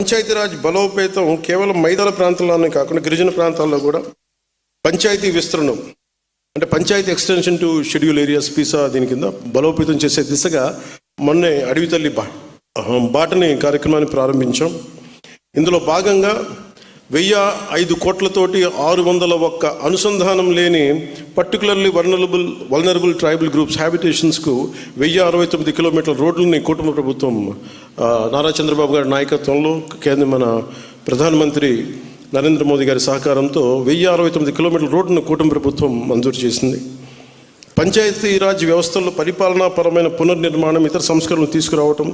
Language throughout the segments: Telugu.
పంచాయతీరాజ్ బలోపేతం కేవలం మైదాన ప్రాంతాల్లోనే కాకుండా గిరిజన ప్రాంతాల్లో కూడా పంచాయతీ విస్తరణం అంటే panchayat extension to schedule areas PESA దీని కింద బలోపేతం చేసే దిశగా మొన్నే అడవి తల్లి బాటని కార్యక్రమాన్ని ప్రారంభించాం. ఇందులో భాగంగా 1,005 కోట్లతోటి 601 అనుసంధానం లేని పర్టికులర్లీ వల్నరబుల్ ట్రైబల్ గ్రూప్స్ హ్యాబిటేషన్స్కు 1,069 కిలోమీటర్ల రోడ్లని కుటుంబ ప్రభుత్వం నారా చంద్రబాబు గారి నాయకత్వంలో మన ప్రధానమంత్రి నరేంద్ర మోదీ గారి సహకారంతో 1,069 కిలోమీటర్ల రోడ్డును కుటుంబ ప్రభుత్వం మంజూరు చేసింది. పంచాయతీరాజ్ వ్యవస్థల్లో పరిపాలనాపరమైన పునర్నిర్మాణం, ఇతర సంస్కరణలు తీసుకురావటం,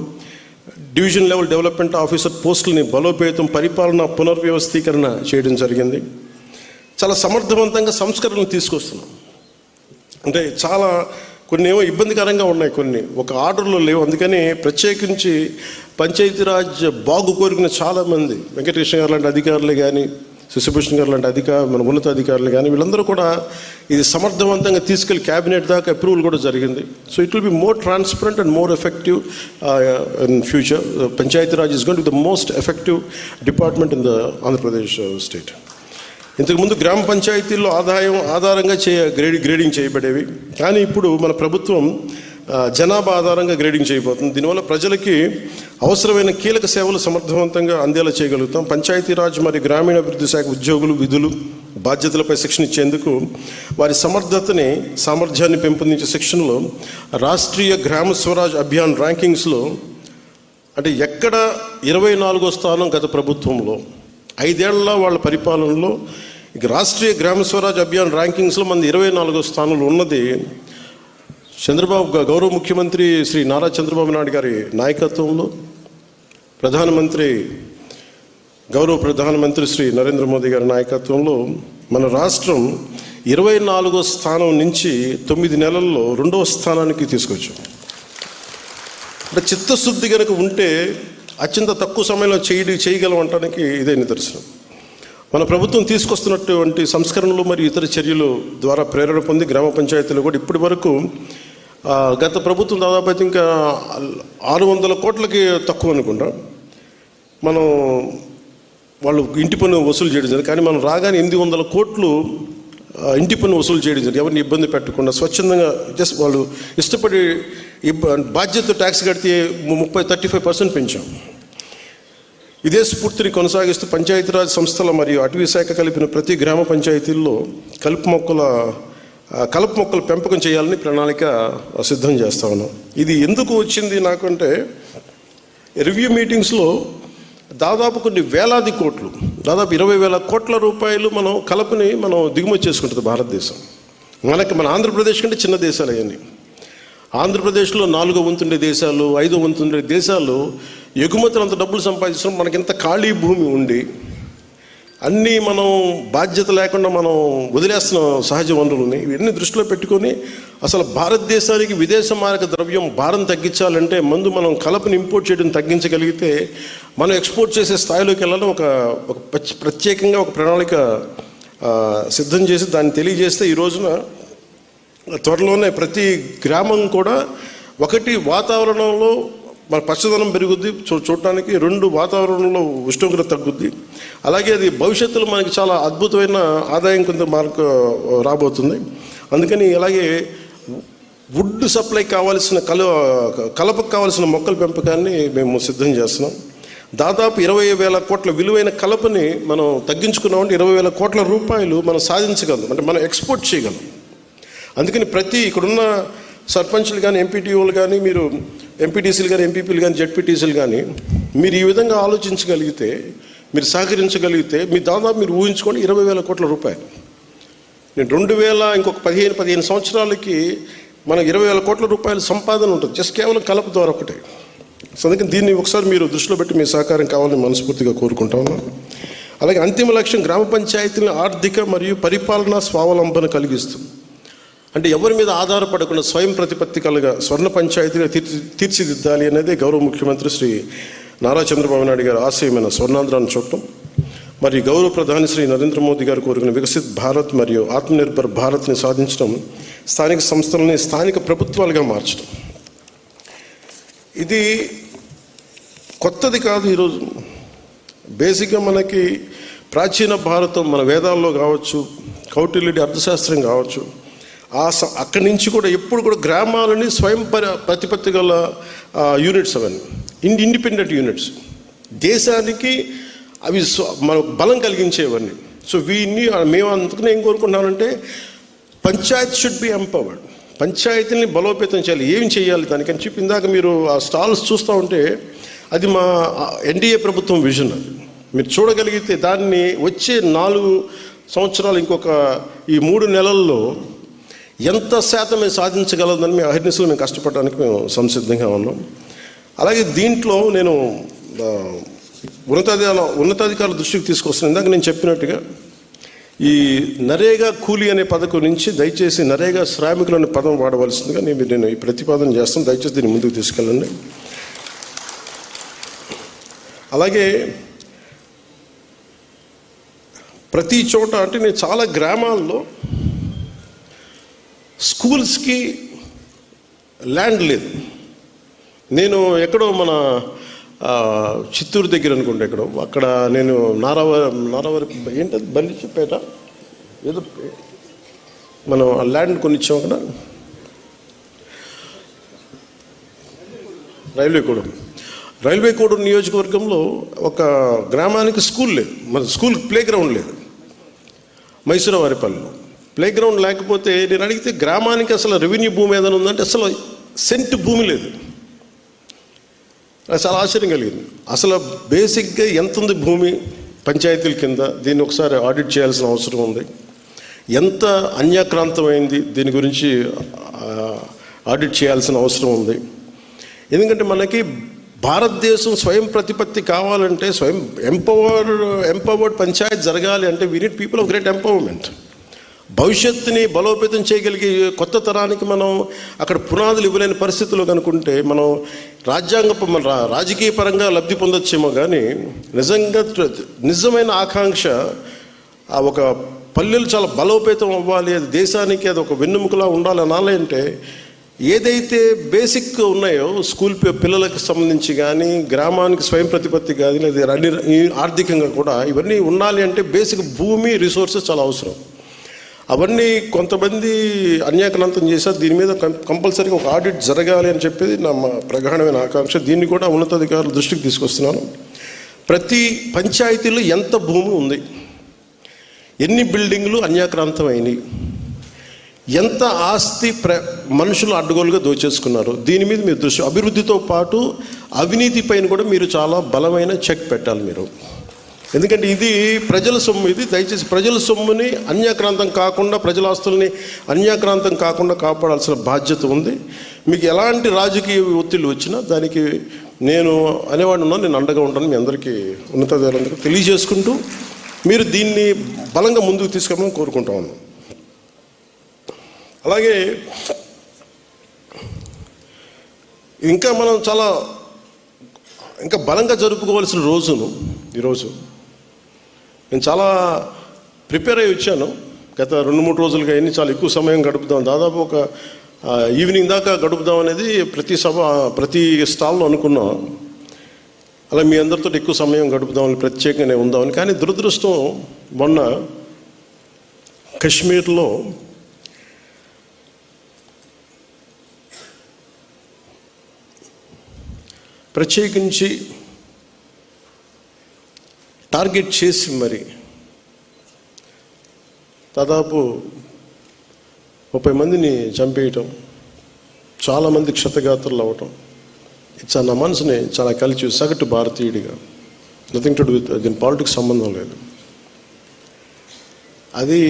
డివిజన్ లెవెల్ డెవలప్మెంట్ ఆఫీసర్ పోస్టులని బలోపేతం, పరిపాలన పునర్వ్యవస్థీకరణ చేయడం జరిగింది. చాలా సమర్థవంతంగా సంస్కరణలు తీసుకొస్తున్నాం. అంటే చాలా కొన్ని ఏమో ఇబ్బందికరంగా ఉన్నాయి, కొన్ని ఒక ఆర్డర్లో లేవు. అందుకని ప్రత్యేకించి పంచాయతీరాజ్ బాగు కోరుకున్న చాలామంది వెంకటకృష్ణ గారు లాంటి అధికారులు కానీ, శశిభూషణ్ గారు లాంటి మన ఉన్నత అధికారులు కానీ వీళ్ళందరూ కూడా ఇది సమర్థవంతంగా తీసుకెళ్లి క్యాబినెట్ దాకా అప్రూవల్ కూడా జరిగింది. So it will be more transparent and more effective in future. Panchayati Raj is going to the most effective department in the Andhra Pradesh state. ఇంతకుముందు గ్రామ పంచాయతీల్లో ఆధారంగా గ్రేడింగ్ చేయబడేవి, కానీ ఇప్పుడు మన ప్రభుత్వం జనాభా ఆధారంగా గ్రేడింగ్ చేయబోతుంది. దీనివల్ల ప్రజలకి అవసరమైన కీలక సేవలు సమర్థవంతంగా అందేలా చేయగలుగుతాం. పంచాయతీరాజ్ మరియు గ్రామీణాభివృద్ధి శాఖ ఉద్యోగులు విధులు బాధ్యతలపై శిక్షణ ఇచ్చేందుకు వారి సామర్థ్యాన్ని పెంపొందించే శిక్షణలో రాష్ట్రీయ గ్రామ స్వరాజ్ అభియాన్ ర్యాంకింగ్స్లో అంటే ఎక్కడ 24వ స్థానం గత ప్రభుత్వంలో 5 ఏళ్ల వాళ్ళ పరిపాలనలో ఇక రాష్ట్రీయ గ్రామ స్వరాజ్ అభియాన్ ర్యాంకింగ్స్లో మన 24వ స్థానంలో ఉన్నది గౌరవ ముఖ్యమంత్రి శ్రీ నారా చంద్రబాబు నాయుడు గారి నాయకత్వంలో గౌరవ ప్రధానమంత్రి శ్రీ నరేంద్ర మోదీ గారి నాయకత్వంలో మన రాష్ట్రం 24వ స్థానం నుంచి 9 నెలల్లో 2వ స్థానానికి తీసుకొచ్చాం. అంటే చిత్తశుద్ధి కనుక ఉంటే అత్యంత తక్కువ సమయంలో చేయగలం అనడానికి ఇదే నిదర్శనం. మన ప్రభుత్వం తీసుకొస్తున్నటువంటి సంస్కరణలు మరియు ఇతర చర్యలు ద్వారా ప్రేరణ పొంది గ్రామ పంచాయతీలు కూడా ఇప్పటి వరకు గత ప్రభుత్వం దాదాపు అయితే ఇంకా 600 కోట్లకి తక్కువ అనుకుంటా మనం వాళ్ళు ఇంటి పన్ను వసూలు చేయడం జరిగింది. కానీ మనం రాగానే 800 కోట్లు ఇంటి పన్ను వసూలు చేయడం జరిగింది. ఎవరిని ఇబ్బంది పెట్టకుండా స్వచ్ఛందంగా జస్ట్ వాళ్ళు ఇష్టపడి బాధ్యత ట్యాక్స్ కడితే 35% పెంచాం. ఇదే స్ఫూర్తిని కొనసాగిస్తూ పంచాయతీరాజ్ సంస్థల మరియు అటవీ శాఖ కలిపిన ప్రతి గ్రామ పంచాయతీల్లో కలుపు మొక్కల పెంపకం చేయాలని ప్రణాళిక సిద్ధం చేస్తా ఉన్నాం. ఇది ఎందుకు వచ్చింది నాకంటే రివ్యూ మీటింగ్స్లో దాదాపు కొన్ని వేలాది కోట్లు, దాదాపు 20,000 కోట్ల రూపాయలు కలుపుని దిగుమతి చేసుకుంటుంది భారతదేశం. మన ఆంధ్రప్రదేశ్ కంటే చిన్న దేశాలు అవన్నీ. ఆంధ్రప్రదేశ్లో 4వ వంతుండే దేశాలు, 5వ వంతుండే దేశాలు ఎగుమతులు అంత డబ్బులు సంపాదించడం, మనకింత ఖాళీ భూమి ఉండి అన్నీ మనం బాధ్యత లేకుండా మనం వదిలేస్తున్నాం సహజ వనరులని. ఇవన్నీ దృష్టిలో పెట్టుకొని అసలు భారతదేశానికి విదేశ మారక ద్రవ్యం భారం తగ్గించాలంటే ముందు మనం కలపని ఇంపోర్ట్ చేయడం తగ్గించగలిగితే మనం ఎక్స్పోర్ట్ చేసే స్థాయిలోకి వెళ్ళాలని ఒక ప్రత్యేకంగా ఒక ప్రణాళిక సిద్ధం చేసి దాన్ని తెలియజేస్తే ఈ రోజున త్వరలోనే ప్రతి గ్రామం కూడా ఒకటి వాతావరణంలో మన పచ్చదనం పెరుగుద్ది చూడటానికి, 2 వాతావరణంలో ఉష్ణోగ్రత తగ్గుద్ది. అలాగే అది భవిష్యత్తులో మనకి చాలా అద్భుతమైన ఆదాయం కొంత మార్కు రాబోతుంది. అందుకని అలాగే వుడ్ సప్లై కావాల్సిన కలపకు కావాల్సిన మొక్కల పెంపకాన్ని మేము సిద్ధం చేస్తున్నాం. దాదాపు 20,000 కోట్ల విలువైన కలపని మనం తగ్గించుకున్నామంటే 20,000 కోట్ల రూపాయలు మనం సాధించగలం, అంటే మనం ఎక్స్పోర్ట్ చేయగలం. అందుకని ఇక్కడున్న సర్పంచ్లు కానీ, ఎంపీటీఓలు కానీ, మీరు ఎంపీటీసీలు కానీ, ఎంపీపీలు కానీ, జెడ్పీటీసీలు కానీ మీరు ఈ విధంగా ఆలోచించగలిగితే, మీరు సహకరించగలిగితే దాదాపు మీరు ఊహించుకోండి 20,000 కోట్ల రూపాయలు. నేను 2000 ఇంకొక 15 సంవత్సరాలకి మనకు 20,000 కోట్ల రూపాయల సంపాదన ఉంటుంది జస్ట్ కేవలం కలప ద్వారా ఒకటే. సో అందుకని దీన్ని ఒకసారి మీరు దృష్టిలో పెట్టి మీ సహకారం కావాలని మనస్ఫూర్తిగా కోరుకుంటా ఉన్నాను. అలాగే అంతిమ లక్ష్యం గ్రామ పంచాయతీలను ఆర్థిక మరియు పరిపాలనా స్వావలంబన కలిగిస్తుంది. అంటే ఎవరి మీద ఆధారపడకుండా స్వయం ప్రతిపత్తి కలగా స్వర్ణ పంచాయతీగా తీర్చిదిద్దాలి అనేది గౌరవ ముఖ్యమంత్రి శ్రీ నారా చంద్రబాబు నాయుడు గారి ఆశయమైన స్వర్ణాంధ్రాన్ని చూడటం, మరి గౌరవ ప్రధాని శ్రీ నరేంద్ర మోదీ గారు కోరుకున్న వికసిత్ భారత్ మరియు ఆత్మనిర్భర్ భారత్ని సాధించడం, స్థానిక సంస్థలని స్థానిక ప్రభుత్వాలుగా మార్చడం. ఇది కొత్తది కాదు. ఈరోజు బేసిక్గా మనకి ప్రాచీన భారతం మన వేదాల్లో కావచ్చు, కౌటిల్యుడి అర్థశాస్త్రం కావచ్చు, అక్కడి నుంచి కూడా ఎప్పుడు కూడా గ్రామాలని స్వయం ప్రతిపత్తి గల యూనిట్స్ అవన్నీ ఇండిపెండెంట్ యూనిట్స్, దేశానికి అవి మన బలం కలిగించేవన్నీ. సో మేము అందుకనే ఏం కోరుకుంటున్నామంటే పంచాయత్ షుడ్ బి ఎంపవర్డ్. పంచాయతీని బలోపేతం చేయాలి. ఏం చేయాలి దానికని చెప్పి ఇందాక మీరు ఆ స్టాల్స్ చూస్తూ ఉంటే అది మా ఎన్డీఏ ప్రభుత్వం విజన్. అది మీరు చూడగలిగితే దాన్ని వచ్చే 4 సంవత్సరాలు ఇంకొక ఈ 3 నెలల్లో ఎంత శాతం మేము సాధించగలదని మేము అహర్నిశలు మేము కష్టపడడానికి మేము సంసిద్ధంగా ఉన్నాం. అలాగే దీంట్లో నేను ఉన్నతాధికారుల దృష్టికి తీసుకొస్తున్నాను. ఇందాక నేను చెప్పినట్టుగా ఈ నరేగా కూలీ అనే పథకం నుంచి దయచేసి నరేగా శ్రామికులు అనే పదం వాడవలసిందిగా నేను ఈ ప్రతిపాదన చేస్తాను. దయచేసి దీన్ని ముందుకు తీసుకెళ్ళండి. అలాగే ప్రతి చోట అంటే నేను చాలా గ్రామాల్లో స్కూల్స్కి ల్యాండ్ లేదు. నేను ఎక్కడో మన చిత్తూరు దగ్గర అనుకుంటే ఎక్కడో అక్కడ నేను నారావరి ఏంటది బల్లిపేట ఏదో మనం ఆ ల్యాండ్ కొనిచ్చాం అక్కడ రైల్వే కోడూరు నియోజకవర్గంలో ఒక గ్రామానికి స్కూల్ లేదు, మన స్కూల్ ప్లే గ్రౌండ్ లేదు. మైసూరవారిపల్లిలో ప్లే గ్రౌండ్ లేకపోతే నేను అడిగితే గ్రామానికి అసలు రెవెన్యూ భూమి ఏదైనా ఉందంటే అసలు సెంట్ భూమి లేదు. చాలా ఆశ్చర్యం కలిగింది. అసలు బేసిక్గా ఎంత ఉంది భూమి పంచాయతీల కింద, దీన్ని ఒకసారి ఆడిట్ చేయాల్సిన అవసరం ఉంది. ఎంత అన్యాక్రాంతమైంది దీని గురించి ఆడిట్ చేయాల్సిన అవసరం ఉంది. ఎందుకంటే మనకి భారతదేశం స్వయం ప్రతిపత్తి కావాలంటే, స్వయం ఎంపవర్డ్ పంచాయత్ జరగాలి అంటే we need people of great empowerment. భవిష్యత్తుని బలోపేతం చేయగలిగే కొత్త తరానికి మనం అక్కడ పునాదులు ఇవ్వలేని పరిస్థితుల్లో కనుకుంటే మనం రాజకీయ పరంగా లబ్ధి పొందొచ్చేమో కానీ నిజమైన ఆకాంక్ష ఒక పల్లెలు చాలా బలోపేతం అవ్వాలి, అది దేశానికి అది ఒక వెన్నెముకలా ఉండాలి అనాలి అంటే ఏదైతే బేసిక్ ఉన్నాయో స్కూల్ పిల్లలకు సంబంధించి కానీ గ్రామానికి స్వయం ప్రతిపత్తి కానీ లేదా ఆర్థికంగా కూడా ఇవన్నీ ఉండాలి అంటే బేసిక్ భూమి రిసోర్సెస్ చాలా అవసరం. అవన్నీ కొంతమంది అన్యాక్రాంతం చేశారు. దీని మీద కంపల్సరీగా ఒక ఆడిట్ జరగాలి అని చెప్పేది నా ప్రగాఢమైన ఆకాంక్ష. దీన్ని కూడా ఉన్నతాధికారుల దృష్టికి తీసుకొస్తున్నాను. ప్రతి పంచాయతీలో ఎంత భూమి ఉంది, ఎన్ని బిల్డింగ్లు అన్యాక్రాంతం అయినాయి, ఎంత ఆస్తి మనుషులు అడ్డగోలుగా దోచేసుకున్నారు, దీని మీద మీరు దృష్టి, అభివృద్ధితో పాటు అవినీతి పైన కూడా మీరు చాలా బలమైన చెక్ పెట్టాలి మీరు. ఎందుకంటే ఇది ప్రజల సొమ్ము, ఇది దయచేసి ప్రజల సొమ్ముని అన్యాక్రాంతం కాకుండా, ప్రజల ఆస్తుల్ని అన్యాక్రాంతం కాకుండా కాపాడాల్సిన బాధ్యత ఉంది. మీకు ఎలాంటి రాజకీయ ఒత్తిళ్ళు వచ్చినా దానికి నేను అనేవాడిని ఉన్నాను, నేను అండగా ఉంటాను. మీ అందరికీ ఉన్నతాధికారులందరికీ తెలియజేసుకుంటూ మీరు దీన్ని బలంగా ముందుకు తీసుకెళ్ళమని కోరుకుంటా ఉన్నాను. అలాగే ఇంకా మనం చాలా ఇంకా బలంగా జరుపుకోవాల్సిన రోజును ఈరోజు నేను చాలా ప్రిపేర్ అయ్యి వచ్చాను. గత 2-3 రోజులుగా చాలా ఎక్కువ సమయం గడుపుదాం, దాదాపు ఒక ఈవినింగ్ దాకా గడుపుదాం అనేది ప్రతి స్టాల్లో అనుకున్నాం. అలా మీ అందరితో ఎక్కువ సమయం గడుపుదామని ప్రత్యేకంగానే ఉందామని. కానీ దురదృష్టం మొన్న కశ్మీర్లో ప్రత్యేకించి టార్గెట్ చేసి మరి దాదాపు 30 మందిని చంపేయటం, చాలామంది క్షతగాత్రులు అవ్వటం, నా మనసుని చాలా కలిసి సగటు భారతీయుడిగా, నథింగ్ టు డూ విత్ దీని పాలిటిక్స్ సంబంధం లేదు. అది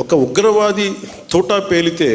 ఒక ఉగ్రవాది తోటా పేలితే